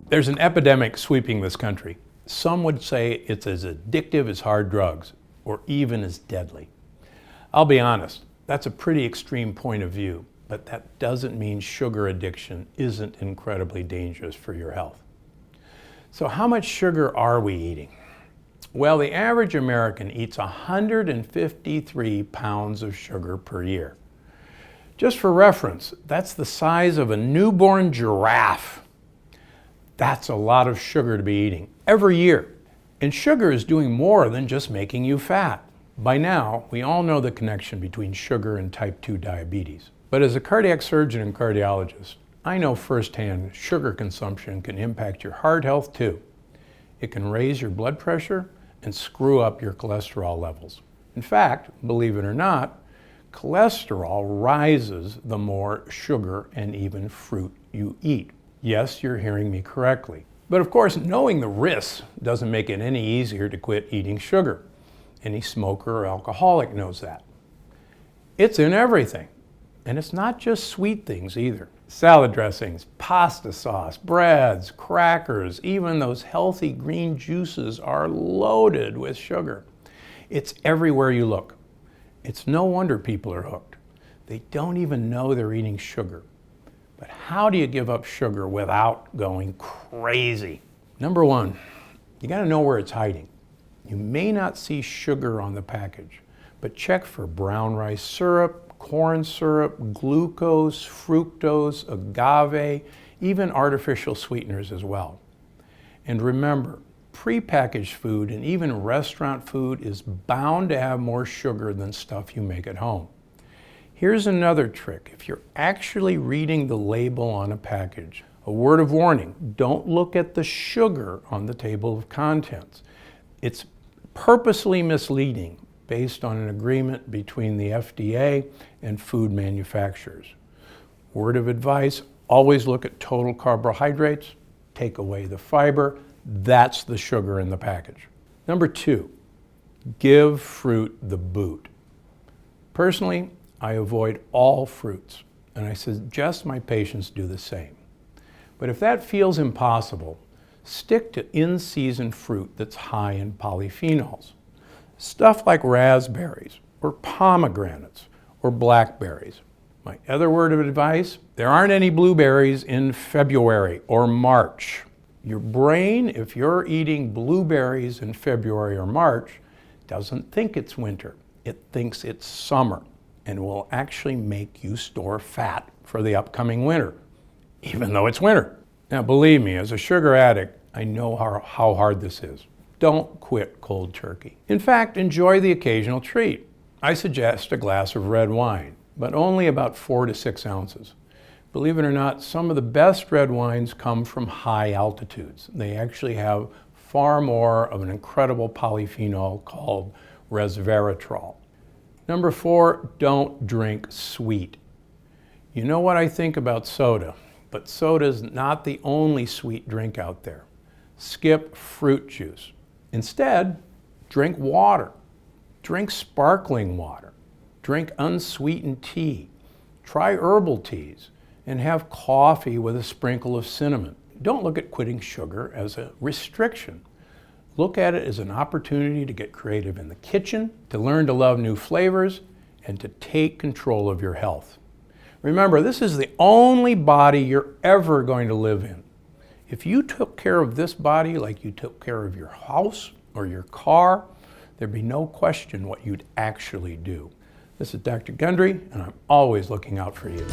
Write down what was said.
There's an epidemic sweeping this country. Some would say it's as addictive as hard drugs, or even as deadly. I'll be honest, that's a pretty extreme point of view, but that doesn't mean sugar addiction isn't incredibly dangerous for your health. So how much sugar are we eating? Well, the average American eats 153 pounds of sugar per year. Just for reference, that's the size of a newborn giraffe. That's a lot of sugar to be eating every year. And sugar is doing more than just making you fat. By now, we all know the connection between sugar and type 2 diabetes. But as a cardiac surgeon and cardiologist, I know firsthand sugar consumption can impact your heart health too. It can raise your blood pressure and screw up your cholesterol levels. In fact, believe it or not, cholesterol rises the more sugar and even fruit you eat. Yes, you're hearing me correctly. But of course, knowing the risks doesn't make it any easier to quit eating sugar. Any smoker or alcoholic knows that. It's in everything. And it's not just sweet things either. Salad dressings, pasta sauce, breads, crackers, even those healthy green juices are loaded with sugar. It's everywhere you look. It's no wonder people are hooked. They don't even know they're eating sugar. But how do you give up sugar without going crazy? Number one, you gotta know where it's hiding. You may not see sugar on the package, but check for brown rice syrup, corn syrup, glucose, fructose, agave, even artificial sweeteners as well. And remember, prepackaged food and even restaurant food is bound to have more sugar than stuff you make at home. Here's another trick. If you're actually reading the label on a package, a word of warning, don't look at the sugar on the table of contents. It's purposely misleading based on an agreement between the FDA and food manufacturers. Word of advice, always look at total carbohydrates, take away the fiber, that's the sugar in the package. Number two, give fruit the boot. Personally, I avoid all fruits, and I suggest my patients do the same. But if that feels impossible, stick to in-season fruit that's high in polyphenols. Stuff like raspberries, or pomegranates, or blackberries. My other word of advice, there aren't any blueberries in February or March. Your brain, if you're eating blueberries in February or March, doesn't think it's winter. It thinks it's summer, and will actually make you store fat for the upcoming winter, even though it's winter. Now believe me, as a sugar addict, I know how hard this is. Don't quit cold turkey. In fact, enjoy the occasional treat. I suggest a glass of red wine, but only about 4 to 6 ounces. Believe it or not, some of the best red wines come from high altitudes. They actually have far more of an incredible polyphenol called resveratrol. Number 4, don't drink sweet. You know what I think about soda, but soda is not the only sweet drink out there. Skip fruit juice. Instead, drink water. Drink sparkling water. Drink unsweetened tea. Try herbal teas and have coffee with a sprinkle of cinnamon. Don't look at quitting sugar as a restriction. Look at it as an opportunity to get creative in the kitchen, to learn to love new flavors, and to take control of your health. Remember, this is the only body you're ever going to live in. If you took care of this body like you took care of your house or your car, there'd be no question what you'd actually do. This is Dr. Gundry, and I'm always looking out for you.